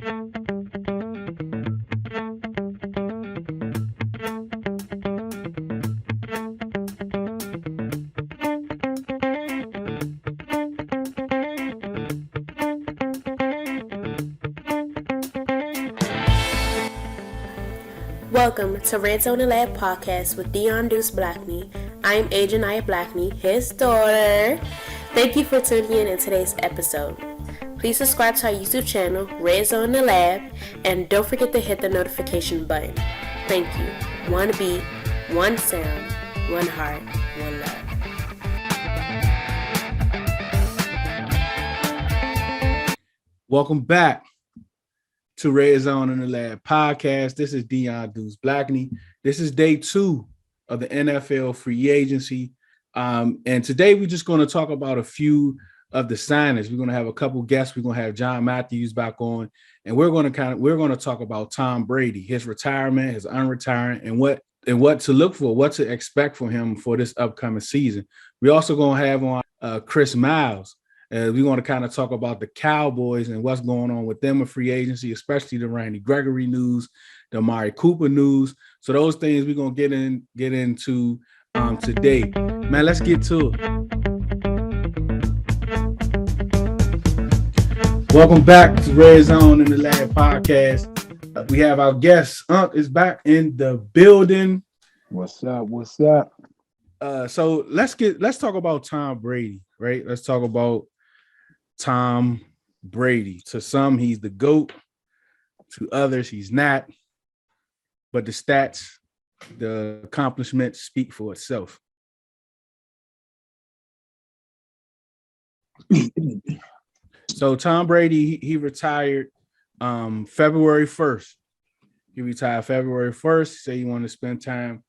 Welcome to Redzone and Lab Podcast with Dion Deuce Blackney. I am Adrian Blackney, his daughter. Thank you for tuning in today's episode. Please subscribe to our YouTube channel, Redzone and Lab, and don't forget to hit the notification button. Thank you. One beat, one sound, one heart, one love. Welcome back to Redzone and the Lab Podcast. This is Dion Deuce Blackney. This is day 2 of the NFL free agency. And today we're just going to talk about a few of the signings. We're going to have a couple guests. We're going to have John Matthews back on, and we're going to talk about Tom Brady, his retirement, his unretiring, and what to look for, what to expect from him for this upcoming season. We're also going to have on Cris. We want to kind of talk about the Cowboys and what's going on with them in free agency, especially the Randy Gregory news, the Amari Cooper news. So those things we're going to get into today. Man, let's get to it. Welcome back to Redzone and the Lab Podcast. We have our guest, is back in the building. What's up? So let's talk about Tom Brady, right? Let's talk about Tom Brady. To some, he's the GOAT. To others, he's not. But the stats, the accomplishments speak for itself. So Tom Brady, he retired February 1st. He retired February 1st. He said he wanted to spend time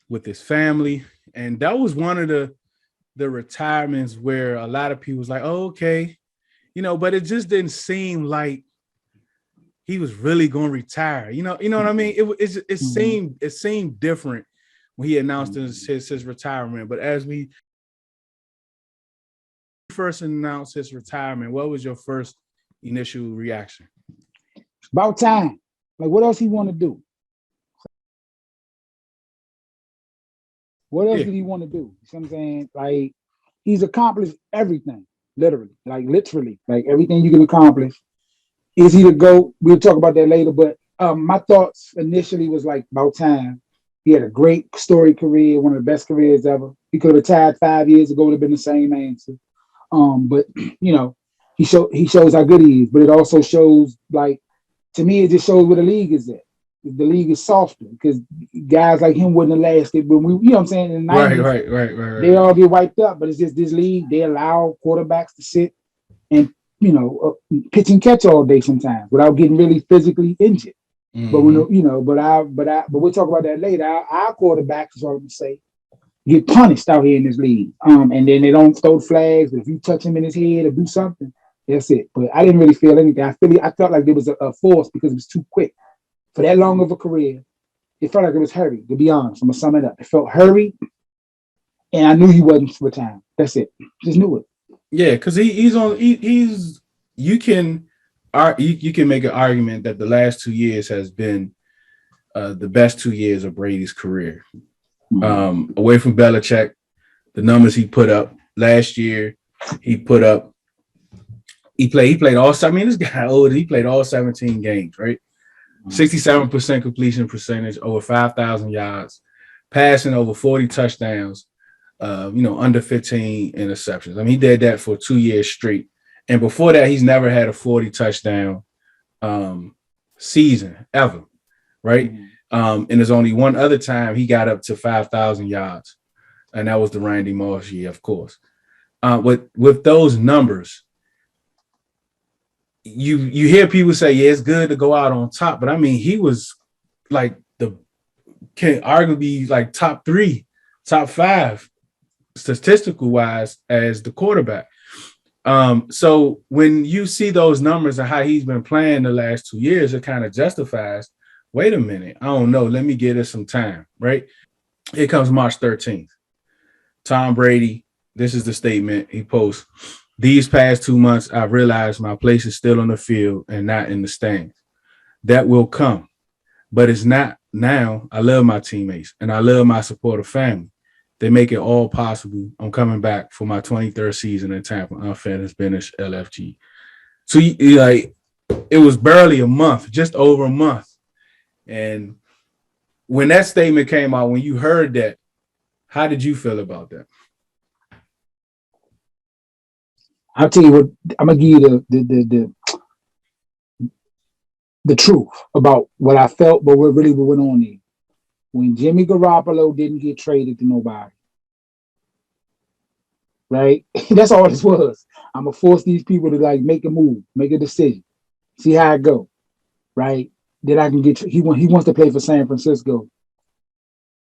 with his family. And that was one of the retirements where a lot of people was like, oh, okay. But it just didn't seem like he was really going to retire. You know what I mean? It seemed different when he announced his retirement. But as we first announced his retirement, what was your first initial reaction? About time. Like, what else he want to do? What else did he want to do? You see what I'm saying? Like, he's accomplished everything. Literally, like everything you can accomplish. Is he the GOAT? We'll talk about that later. But my thoughts initially was like, about time. He had a great storied career, one of the best careers ever. He could have retired 5 years ago, would have been the same answer. But he shows how good he is. But it also shows, like, to me, it just shows where the league is at. The league is softer because guys like him wouldn't have lasted. But we, what I'm saying, in the 90s, right. They all get wiped up. But it's just this league, they allow quarterbacks to sit and pitch and catch all day sometimes without getting really physically injured. Mm-hmm. But when we'll talk about that later. Our quarterbacks, is what I'm say, get punished out here in this league. And then they don't throw flags. But if you touch him in his head or do something, that's it. But I didn't really feel anything. I felt like there was a force because it was too quick. For that long of a career, it felt like it was hurried, to be honest. I'm going to sum it up. It felt hurried, and I knew he wasn't for time. That's it. Just knew it. Yeah, because you can make an argument that the last 2 years has been the best 2 years of Brady's career. Mm-hmm. Away from Belichick, the numbers he put up last year, he played all. I mean, this guy old. He played all 17 games, right? 67% completion percentage, over 5,000 yards, passing over 40 touchdowns, under 15 interceptions. I mean, he did that for 2 years straight. And before that, he's never had a 40 touchdown season ever, right? Mm-hmm. And there's only one other time he got up to 5,000 yards, and that was the Randy Moss year, of course. With those numbers, you hear people say, yeah, it's good to go out on top, but I mean, he was like can arguably like top 3, top 5 statistical wise as the quarterback. So when you see those numbers and how he's been playing the last 2 years, it kind of justifies, wait a minute, I don't know, let me give it some time, right? Here comes March 13th. Tom Brady, this is the statement he posts. these past 2 months, I've realized my place is still on the field and not in the stands. That will come, but it's not now. I love my teammates and I love my supportive family. They make it all possible. I'm coming back for my 23rd season in Tampa, unfinished finish LFG. So like, it was barely a month, just over a month. And when that statement came out, when you heard that, how did you feel about that? I'll tell you what. I'm gonna give you the truth about what I felt, but what really went on there. When Jimmy Garoppolo didn't get traded to nobody, right? That's all this was. I'm gonna force these people to like make a move, make a decision, see how it go, right? That I can get. He wants to play for San Francisco,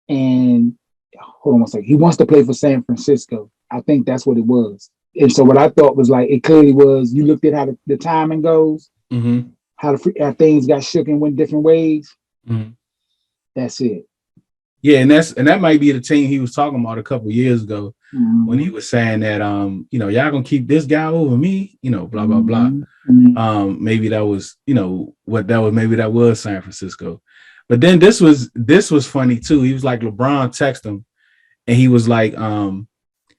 and hold on one second. He wants to play for San Francisco. I think that's what it was. And so what I thought was like, it clearly was, you looked at how the timing goes, how things got shook and went different ways. That's it. Yeah, and that might be the team he was talking about a couple of years ago when he was saying that y'all gonna keep this guy over me, blah blah blah. Maybe that was maybe that was San Francisco. But then this was funny too. He was like, LeBron texted him and he was like,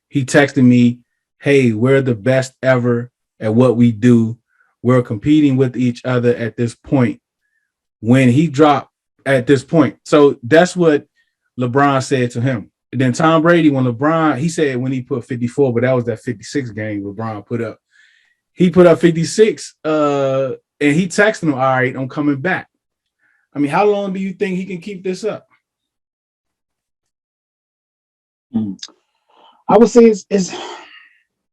he texted me, hey, we're the best ever at what we do. We're competing with each other at this point. When he dropped at this point. So that's what LeBron said to him. And then Tom Brady, he said when he put 54, but that was that 56 game LeBron put up. He put up 56 and he texted him, all right, I'm coming back. I mean, how long do you think he can keep this up? I would say it's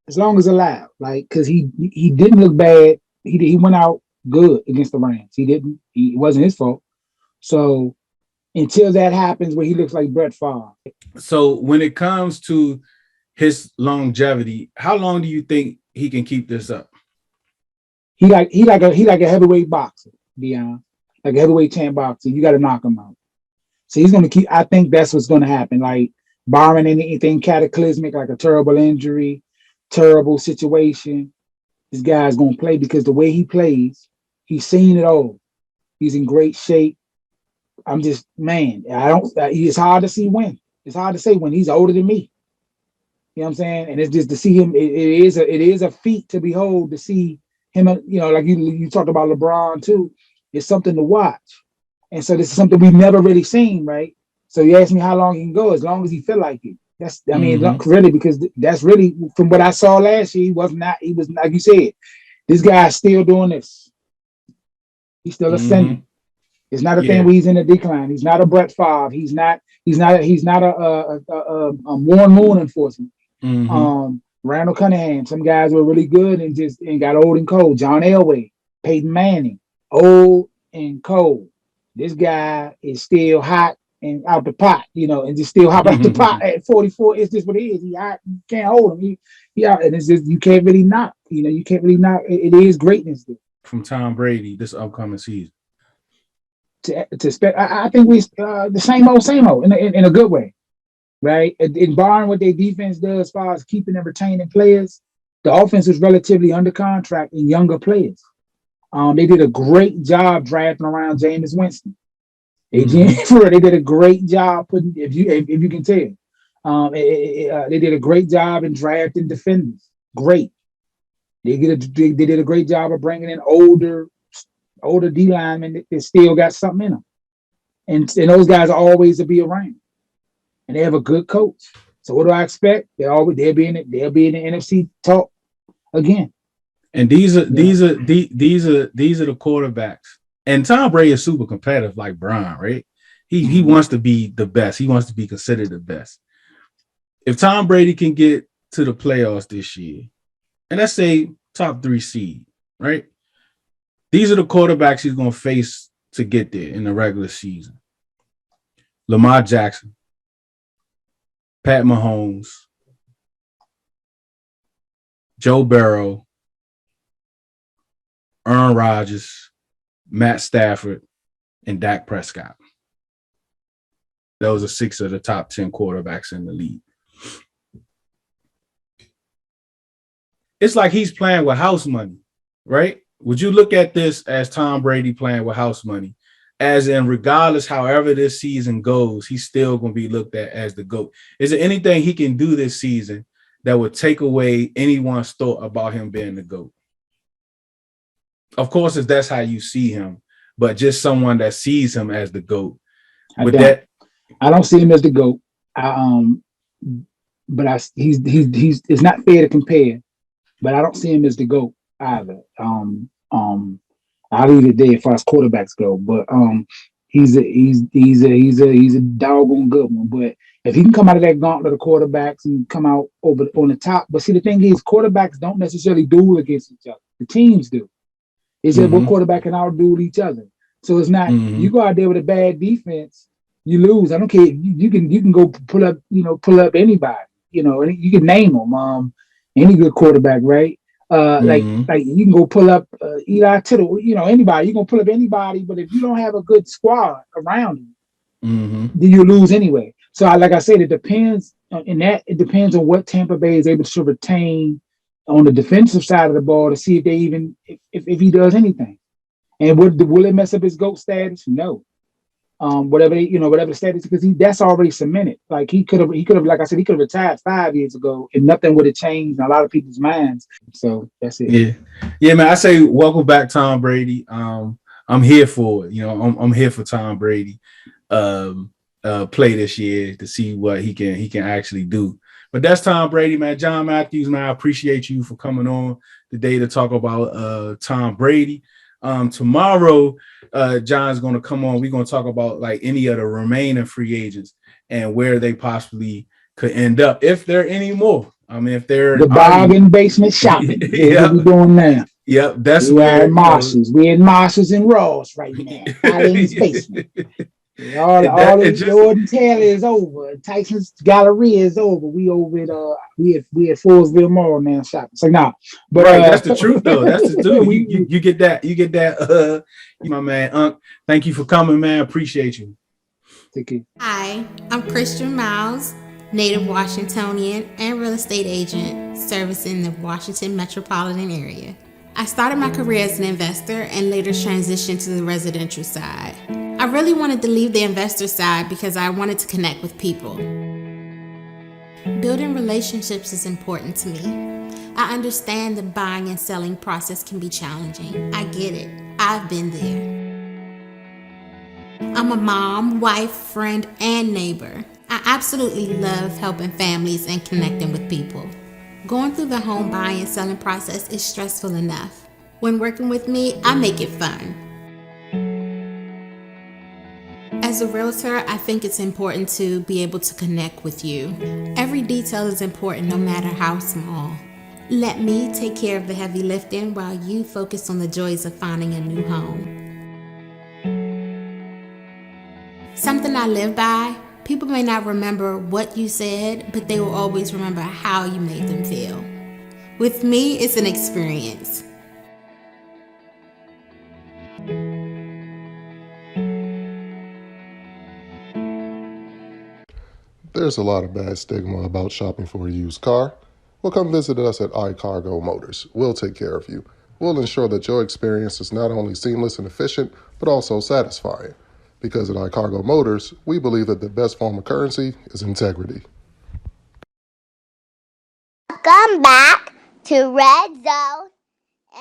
as long as allowed, like, because he didn't look bad. He went out good against the Rams. It wasn't his fault. So until that happens where he looks like Brett Favre. So when it comes to his longevity, how long do you think he can keep this up? He like a heavyweight boxer, Deion. Like a heavyweight champ boxer. You got to knock him out. So he's gonna keep. I think that's what's gonna happen. Like, barring anything cataclysmic, like a terrible injury, terrible situation, this guy's gonna play because the way he plays, he's seen it all. He's in great shape. I'm just, man, it's hard to see when. It's hard to say when. He's older than me. You know what I'm saying? And it's just to see him, it is a feat to behold, to see him, like you talked about LeBron too. It's something to watch. And so this is something we've never really seen, right? So you ask me how long he can go, as long as he feel like it. Really, because that's really, from what I saw last year, he was like you said, this guy's still doing this. He's still ascending. It's not a thing where he's in a decline. He's not a Brett Favre. He's not a Warren Moon enforcement. Randall Cunningham. Some guys were really good and got old and cold. John Elway, Peyton Manning, old and cold. This guy is still hot and out the pot, and just still hot out the pot at 44. It's just what it is. He hot. You can't hold him. He out, and it's just, you can't really knock. You can't really knock. It is greatness there. From Tom Brady this upcoming season. I think we the same old in a good way, right? In barring what their defense does as far as keeping and retaining players, the offense was relatively under contract in younger players. They did a great job drafting around Jameis Winston. They did a great job putting, if you can tell, they did a great job in drafting defenders. Great. They did a great job of bringing in older D linemen that still got something in them, and those guys are always to be around, and they have a good coach. So what do I expect? They'll be in the NFC talk again. And these are the quarterbacks. And Tom Brady is super competitive, like Brian, right? He wants to be the best. He wants to be considered the best. If Tom Brady can get to the playoffs this year, and let's say top 3 seed, right? These are the quarterbacks he's going to face to get there in the regular season. Lamar Jackson, Pat Mahomes, Joe Burrow, Aaron Rodgers, Matt Stafford, and Dak Prescott. Those are 6 of the top 10 quarterbacks in the league. it's like he's playing with house money, right? Would you look at this as Tom Brady playing with house money? As in, regardless, however this season goes, he's still going to be looked at as the GOAT. Is there anything he can do this season that would take away anyone's thought about him being the GOAT? Of course, if that's how you see him, but just someone that sees him as the GOAT. I don't see him as the GOAT. He's it's not fair to compare, but I don't see him as the GOAT either. I'll leave it there as far as quarterbacks go, but he's a doggone good one. But if he can come out of that gauntlet of quarterbacks and come out over on the top, but see the thing is, quarterbacks don't necessarily duel against each other. The teams do. It's just what quarterback can outduel each other. So it's not you go out there with a bad defense, you lose. I don't care. You can go pull up anybody. You can name them. Any good quarterback, right? Like you can go pull up Eli Tittle. Anybody. You can pull up anybody. But if you don't have a good squad around you, then you lose anyway. So like I said, it depends. It depends on what Tampa Bay is able to retain on the defensive side of the ball to see if they even if he does anything. And will it mess up his GOAT status? No. Whatever the status, because that's already cemented. Like he could have, like I said, he could have retired 5 years ago, and nothing would have changed in a lot of people's minds. So that's it. Yeah, man. I say welcome back, Tom Brady. I'm here for it. I'm here for Tom Brady. Play this year to see what he can actually do. But that's Tom Brady, man. John Matthews, man, I appreciate you for coming on today to talk about Tom Brady. Tomorrow, John's going to come on. We're going to talk about like any of the remaining free agents and where they possibly could end up, if there are any more. I mean, if they're the bargain basement shopping, what we doing now? Yep, that's we're at Marshall's. We're in Marshall's and Ross right now. Eileen's basement. All the Jordan Taylor is over. Tyson's Galleria is over. We over at we at Fullsville Mall now shopping. So nah, but right, that's the truth though. That's the truth. You get that. My man. Thank you for coming, man. Appreciate you. Take care. Hi, I'm Christian Miles, native Washingtonian and real estate agent servicing the Washington metropolitan area. I started my career as an investor and later transitioned to the residential side. I really wanted to leave the investor side because I wanted to connect with people. Building relationships is important to me. I understand the buying and selling process can be challenging. I get it. I've been there. I'm a mom, wife, friend, and neighbor. I absolutely love helping families and connecting with people. Going through the home buying and selling process is stressful enough. When working with me, I make it fun. As a realtor, I think it's important to be able to connect with you. Every detail is important, no matter how small. Let me take care of the heavy lifting while you focus on the joys of finding a new home. Something I live by, people may not remember what you said, but they will always remember how you made them feel. With me, it's an experience. There's a lot of bad stigma about shopping for a used car. Well, come visit us at iCargo Motors. We'll take care of you. We'll ensure that your experience is not only seamless and efficient, but also satisfying. Because at iCargo Motors, we believe that the best form of currency is integrity. Welcome back to Redzone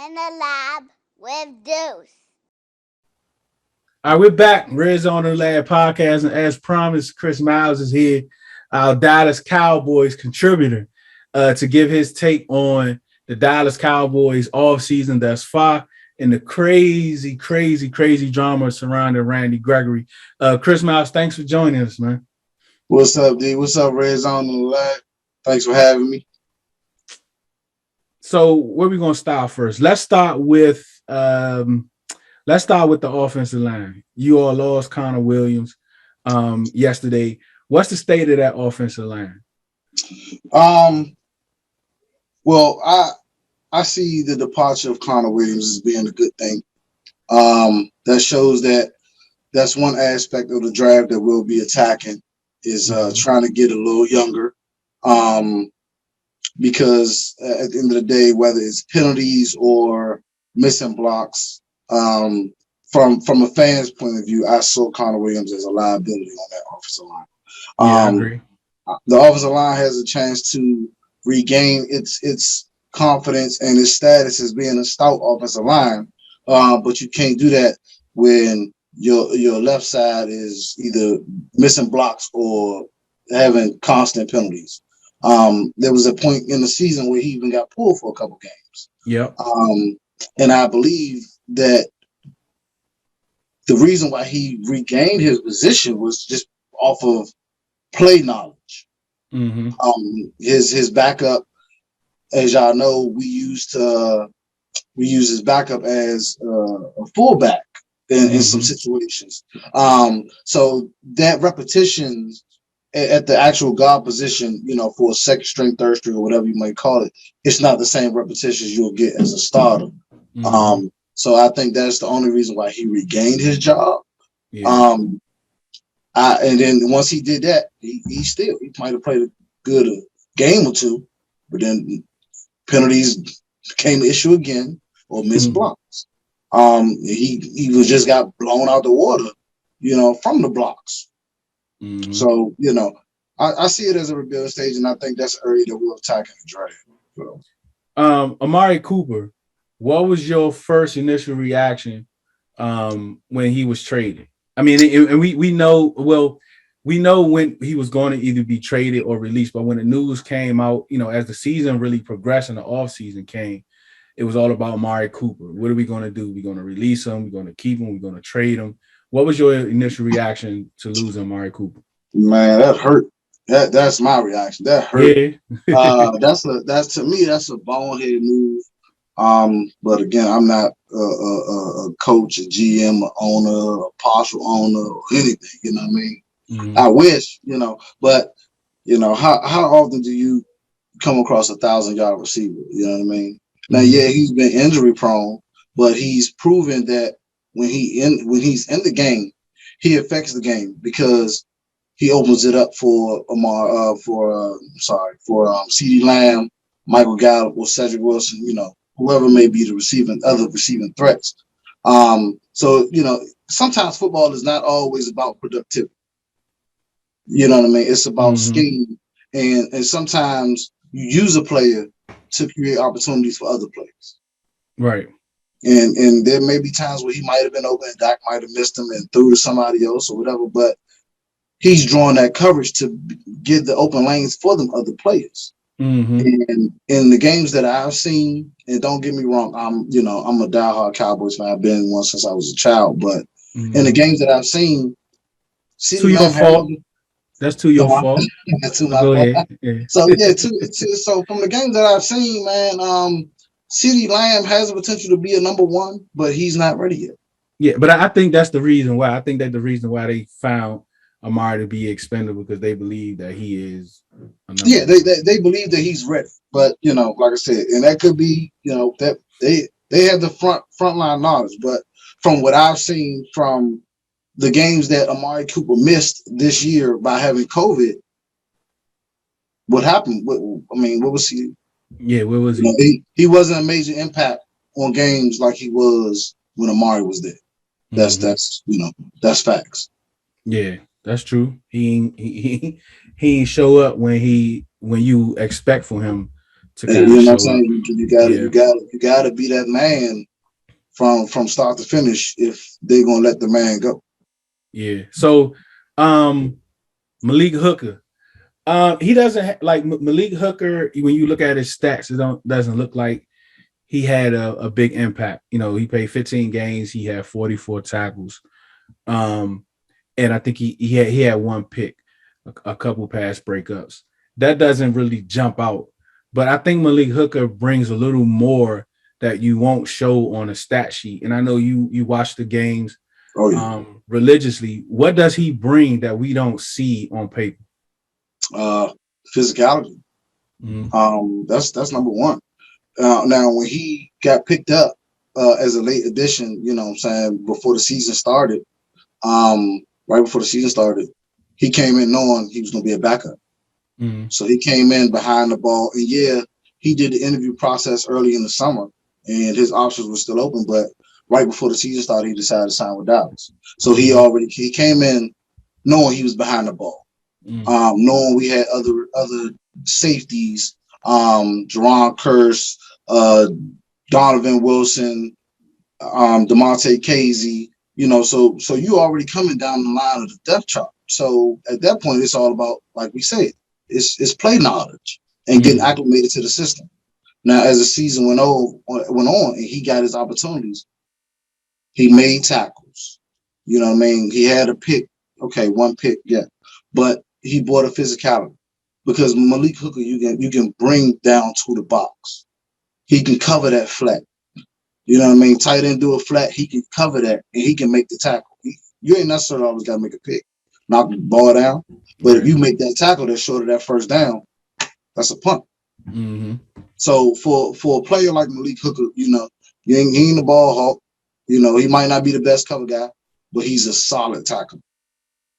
in the Lab with Deuce. All right, we're back. Redzone in the Lab podcast, and as promised, Chris Miles is here, our Dallas Cowboys contributor, to give his take on the Dallas Cowboys offseason thus far and the crazy drama surrounding Randy Gregory. Chris Miles, thanks for joining us, man. What's up, D? What's up, Redzone in the Lab? Thanks for having me. So where we gonna start first? Let's start with the offensive line. You all lost Connor Williams yesterday. What's the state of that offensive line? Well, I see the departure of Connor Williams as being a good thing. That shows that that's one aspect of the draft that we'll be attacking is trying to get a little younger. because at the end of the day, whether it's penalties or missing blocks, from a fan's point of view, I saw Connor Williams as a liability on that offensive line. Yeah, I agree. The offensive line has a chance to regain its confidence and its status as being a stout offensive line, but you can't do that when your left side is either missing blocks or having constant penalties. There was a point in the season where he even got pulled for a couple games. Yep. And I believe that the reason why he regained his position was just off of play knowledge. Mm-hmm. His backup, as y'all know, we use his backup as a fullback in some situations. So that repetition at the actual guard position, for a second string, third string, or whatever you might call it, it's not the same repetitions you'll get as a starter. Mm-hmm. So I think that's the only reason why he regained his job. Yeah. And then once he did that, he might have played a good game or two, but then penalties became an issue again, or missed blocks. He was just got blown out the water, from the blocks. Mm-hmm. So I see it as a rebuild stage, and I think that's an area that we'll attack in the draft. So. Amari Cooper, what was your first initial reaction when he was traded? I mean, and we know when he was going to either be traded or released, but when the news came out, as the season really progressed and the offseason came, it was all about Amari Cooper. What are we going to do? We're going to release him. We're going to keep him. We're going to trade him. What was your initial reaction to losing Amari Cooper? Man, that hurt. That's my reaction. That hurt. Yeah. That's to me, that's a bonehead move. But again, I'm not a coach, a GM, a owner, a partial owner, or anything. You know what I mean? Mm-hmm. I wish, but how often do you come across 1,000-yard receiver? You know what I mean? Mm-hmm. Now, yeah, he's been injury prone, but he's proven that when he's in the game, he affects the game because he opens it up for CeeDee Lamb, Michael Gallup, or Cedric Wilson. Whoever may be the other receiving threats. So sometimes football is not always about productivity. You know what I mean? It's about scheme, and sometimes you use a player to create opportunities for other players. Right. And there may be times where he might have been open and Dak might have missed him and threw to somebody else or whatever, but he's drawing that coverage to get the open lanes for them other players. Mm-hmm. And in the games that I've seen, and don't get me wrong, I'm a diehard Cowboys fan. I've been one since I was a child, but in the games that I've seen, to your fault. That's to your fault. That's to my fault. Yeah. So so from the games that I've seen, man, CeeDee Lamb has the potential to be a number one, but he's not ready yet. Yeah, but I think that's the reason why. I think that the reason why they found Amari to be expendable because they believe that he is. Yeah, they believe that he's ready, but like I said, and that could be that they have the frontline knowledge, but from what I've seen from the games that Amari Cooper missed this year by having COVID, what happened? What was he? Yeah, where was he? He wasn't a major impact on games like he was when Amari was there. That's facts. Yeah, that's true. He ain't show up when you expect for him to kind of show what I'm saying? Up. You gotta be that man from start to finish if they're gonna let the man go. Yeah. So Malik Hooker. He doesn't like Malik Hooker. When you look at his stats, it doesn't look like he had a big impact. He played 15 games. He had 44 tackles. And I think he had one pick, a couple pass breakups. That doesn't really jump out. But I think Malik Hooker brings a little more that you won't show on a stat sheet. And I know you watch the games religiously. What does he bring that we don't see on paper? Physicality. Mm-hmm. That's number one. Now, when he got picked up as a late addition, before the season started, right before the season started, he came in knowing he was going to be a backup. So he came in behind the ball, and yeah, he did the interview process early in the summer, and his options were still open. But right before the season started, he decided to sign with Dallas. So he came in knowing he was behind the ball, knowing we had other safeties, Jerron Curse, Donovan Wilson, DeMonte Casey, so you already coming down the line of the depth chart. So at that point, it's all about, like we said, it's play knowledge and getting acclimated to the system. Now, as the season went on, and he got his opportunities, he made tackles. You know what I mean? He had a pick. Okay, one pick, yeah. But he brought a physicality because Malik Hooker, you can bring down to the box. He can cover that flat. You know what I mean? Tight end do a flat, he can cover that, and he can make the tackle. You ain't necessarily always got to make a pick, knock the ball down. But if you make that tackle that's short of that first down, that's a punt. So for a player like Malik Hooker, he ain't the ball hawk. He might not be the best cover guy, but he's a solid tackler.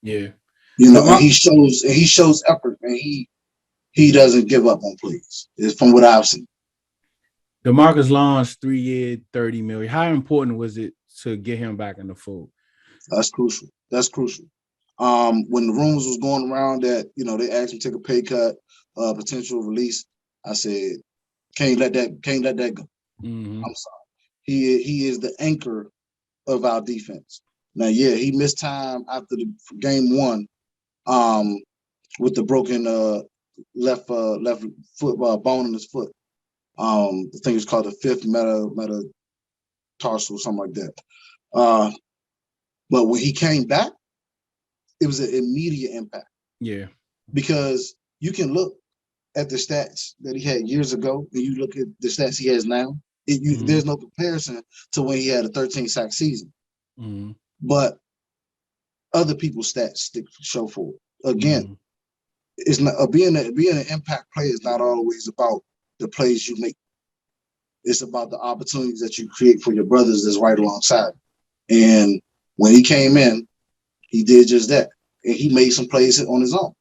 Yeah. And he shows effort, and he doesn't give up on plays. It's from what I've seen. DeMarcus Lawrence, 3 year, $30 million. How important was it to get him back in the fold? That's crucial. When the rumors was going around that, they asked him to take a pay cut, potential release, I said, can't let that go. I'm sorry. He is the anchor of our defense. Now, yeah, he missed time after the game one, with the broken left foot bone in his foot. The thing is called the fifth metatarsal, something like that. But when he came back, it was an immediate impact. Yeah. Because you can look at the stats that he had years ago, and you look at the stats he has now. There's no comparison to when he had a 13-sack season. But other people's stats show for it. Again, it's not being an impact player is not always about the plays you make. It's about the opportunities that you create for your brothers that's right alongside. And when he came in, he did just that. And he made some plays on his own.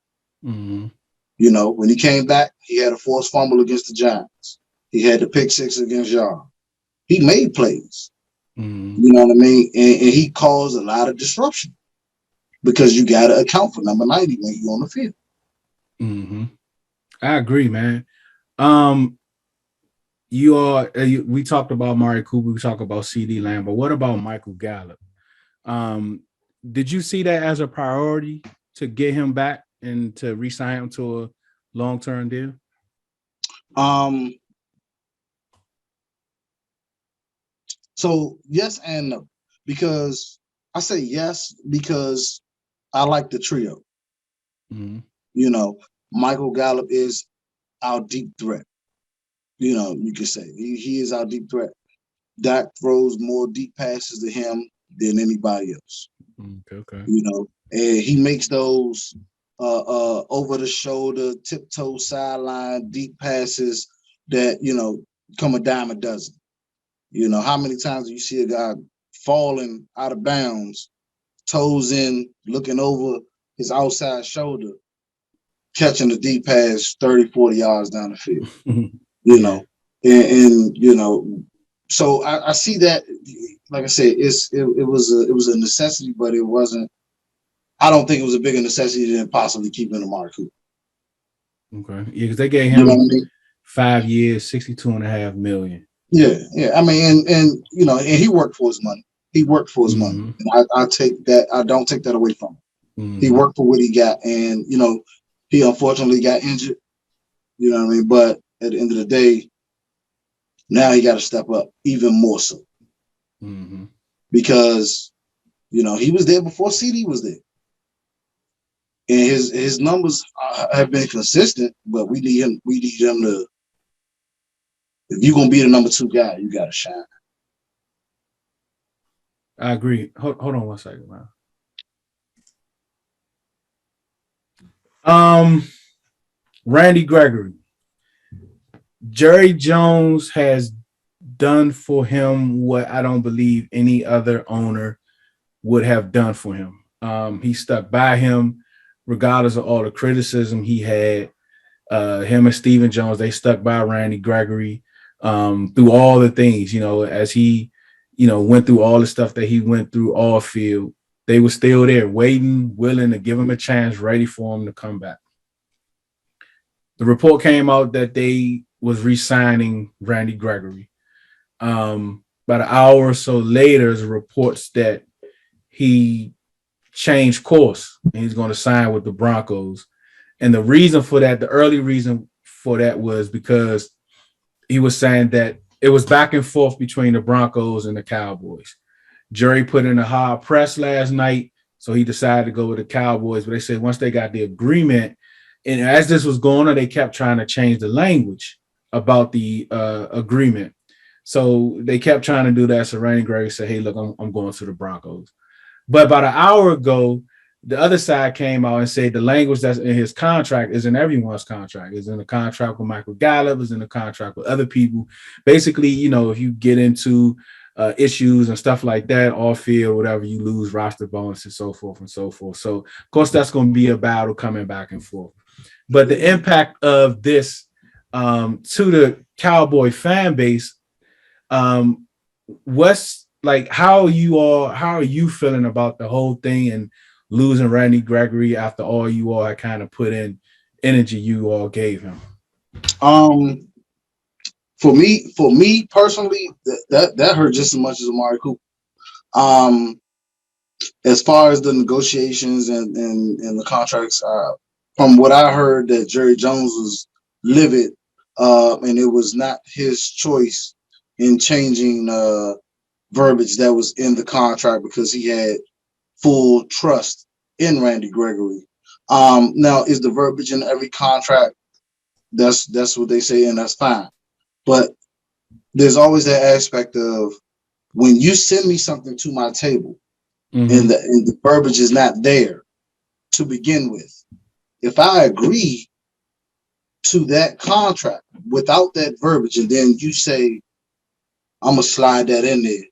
When he came back, he had a forced fumble against the Giants. He had the pick six against y'all. He made plays. You know what I mean? And he caused a lot of disruption because you got to account for number 90 when you're on the field. I agree, man. We talked about Mari Cooper, we talked about CD Lamb, but what about Michael Gallup? Did you see that as a priority to get him back and to re-sign him to a long-term deal? So yes and no, because I say yes because I like the trio. Michael Gallup is our deep threat. You could say he is our deep threat. Dak throws more deep passes to him than anybody else. Okay. And he makes those over the shoulder, tiptoe sideline, deep passes that, come a dime a dozen. How many times do you see a guy falling out of bounds, toes in, looking over his outside shoulder, catching the deep pass 30, 40 yards down the field, so I see that, like I said, it was a necessity, but it wasn't, I don't think it was a bigger necessity than possibly keeping Amari Cooper. Okay. Yeah, because they gave him 5 years, $62.5 million. Yeah. I mean, and he worked for his money. And I take that. I don't take that away from him. He worked for what he got, and he unfortunately got injured. You know what I mean? But at the end of the day, now he got to step up even more so. Because he was there before CD was there, and his numbers have been consistent. But we need him to. If you're gonna be the number 2 guy, you gotta shine. I agree. Hold on one second, man. Randy Gregory. Jerry Jones has done for him what I don't believe any other owner would have done for him. He stuck by him regardless of all the criticism he had. him and Stephen Jones, they stuck by Randy Gregory through all the things, as he, went through all the stuff that he went through all field. They were still there waiting, willing to give him a chance, ready for him to come back. The report came out that they was re-signing Randy Gregory. About an hour or so later, there's reports that he changed course and he's going to sign with the Broncos. And the reason for that, the early reason for that was because he was saying that it was back and forth between the Broncos and the Cowboys. Jerry put in a hard press last night, so he decided to go with the Cowboys. But they said once they got the agreement, and as this was going on, they kept trying to change the language about the agreement. So they kept trying to do that. So Randy Gregory said, hey, look, I'm going to the Broncos. But about an hour ago, the other side came out and said the language that's in his contract is in everyone's contract. It's in the contract with Michael Gallup, it's in the contract with other people. Basically, if you get into issues and stuff like that, off field, whatever, you lose roster bonuses, so forth and so forth. So, of course, that's going to be a battle coming back and forth. But the impact of this to the Cowboy fan base, what's like, how are you feeling about the whole thing and losing Randy Gregory after all you all had kind of put in energy you all gave him? For me personally, that hurt just as much as Amari Cooper. As far as the negotiations and the contracts, from what I heard, that Jerry Jones was livid, and it was not his choice in changing verbiage that was in the contract because he had full trust in Randy Gregory. Now, is the verbiage in every contract? That's what they say, and that's fine. But there's always that aspect of when you send me something to my table, and the verbiage is not there to begin with. If I agree to that contract without that verbiage, and then you say, I'm going to slide that in there,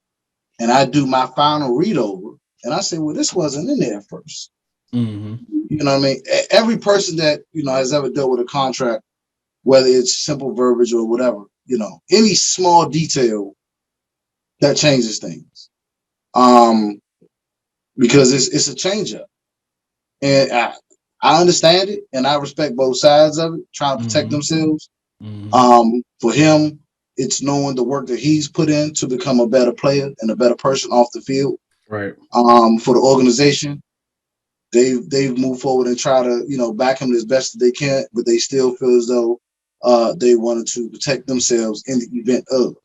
and I do my final read over, and I say, well, this wasn't in there first. You know what I mean? Every person that, has ever dealt with a contract, whether it's simple verbiage or whatever, any small detail that changes things. Because it's a change up. And I understand it, and I respect both sides of it, trying to protect themselves. For him, it's knowing the work that he's put in to become a better player and a better person off the field. Right. For the organization, they've moved forward and try to, back him as best as they can, but they still feel as though they wanted to protect themselves in the event of.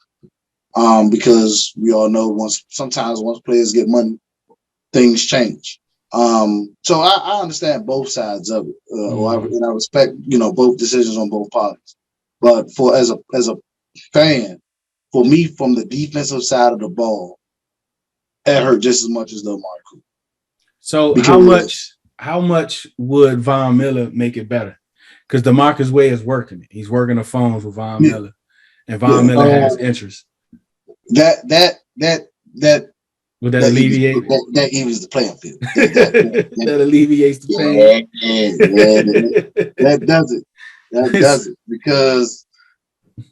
Because we all know sometimes once players get money, things change. So I understand both sides of it, and I respect both decisions on both parties. But as a fan, for me, from the defensive side of the ball, it hurt just as much as the Amari Cooper. So how much would Von Miller make it better? Because DeMarcus Wade is working it. He's working the phones with Von Miller, and Von Miller has interest. Would that alleviate? That evens the playing field. That alleviates the pain. That does it. That does it. Because,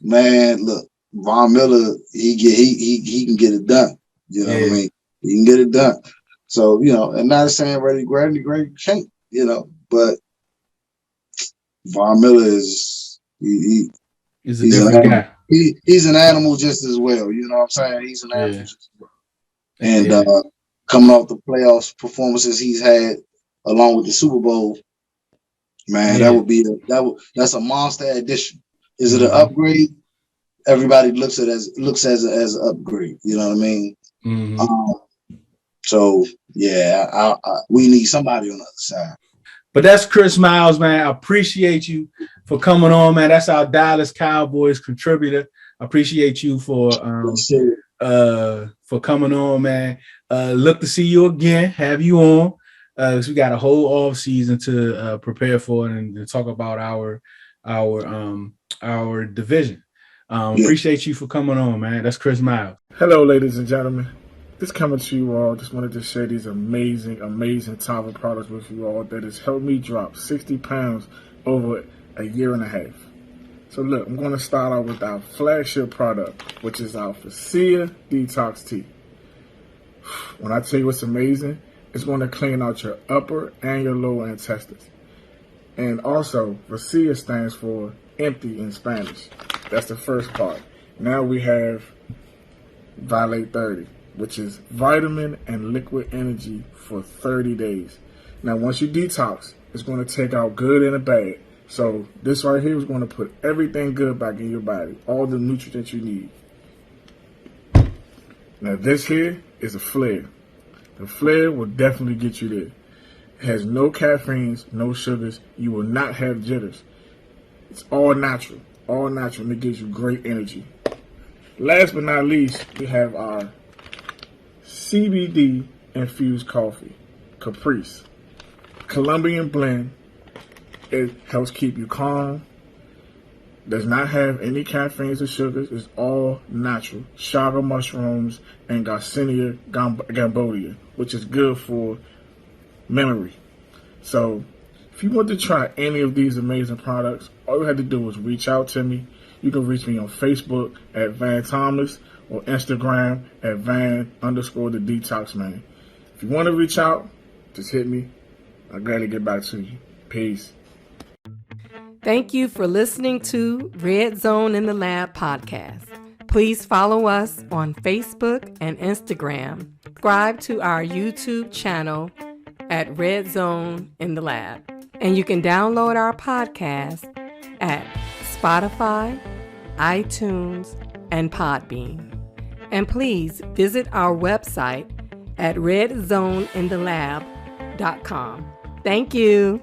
man, look, Von Miller, he can get it done. You know what I mean? He can get it done. So, and not saying Randy Gregory can't, but Von Miller is he's a different guy. He's an animal just as well. You know what I'm saying? He's an animal just as well. And coming off the playoffs performances he's had along with the Super Bowl, man, that's a monster addition. Is it an upgrade? Everybody looks at it as an upgrade. You know what I mean? So yeah, we need somebody on the other side. But that's Cris Miles, man. I appreciate you for coming on, man. That's our Dallas Cowboys contributor. I appreciate you for coming on, man. Look to see you again, have you on. So we got a whole off season to prepare for and talk about our division. Appreciate you for coming on, man. That's Cris Miles. Hello, ladies and gentlemen. Just coming to you all. Just wanted to share these amazing Tava products with you all that has helped me drop 60 pounds over a year and a half. So look, I'm going to start off with our flagship product, which is our Fascia Detox Tea. When I tell you it's amazing, it's going to clean out your upper and your lower intestines. And also, Fascia stands for empty in Spanish. That's the first part. Now we have Violate 30, which is vitamin and liquid energy for 30 days. Now, once you detox, it's going to take out good and the bad. So this right here is going to put everything good back in your body, all the nutrients you need. Now this here is a flare. The flare will definitely get you there. It has no caffeines, no sugars. You will not have jitters. It's all natural, and it gives you great energy. Last but not least, we have our CBD infused coffee, Cris. Colombian blend. It helps keep you calm. Does not have any caffeines or sugars. It's all natural. Chaga mushrooms and Garcinia gambodia, which is good for memory. So if you want to try any of these amazing products, all you have to do is reach out to me. You can reach me on Facebook at Van Thomas or Instagram at Van_the Detox Man. If you want to reach out, just hit me. I'll gladly get back to you. Peace. Thank you for listening to Redzone in the Lab podcast. Please follow us on Facebook and Instagram. Subscribe to our YouTube channel at Redzone in the Lab. And you can download our podcast at Spotify, iTunes, and Podbean. And please visit our website at redzoneinTheLab.com. Thank you.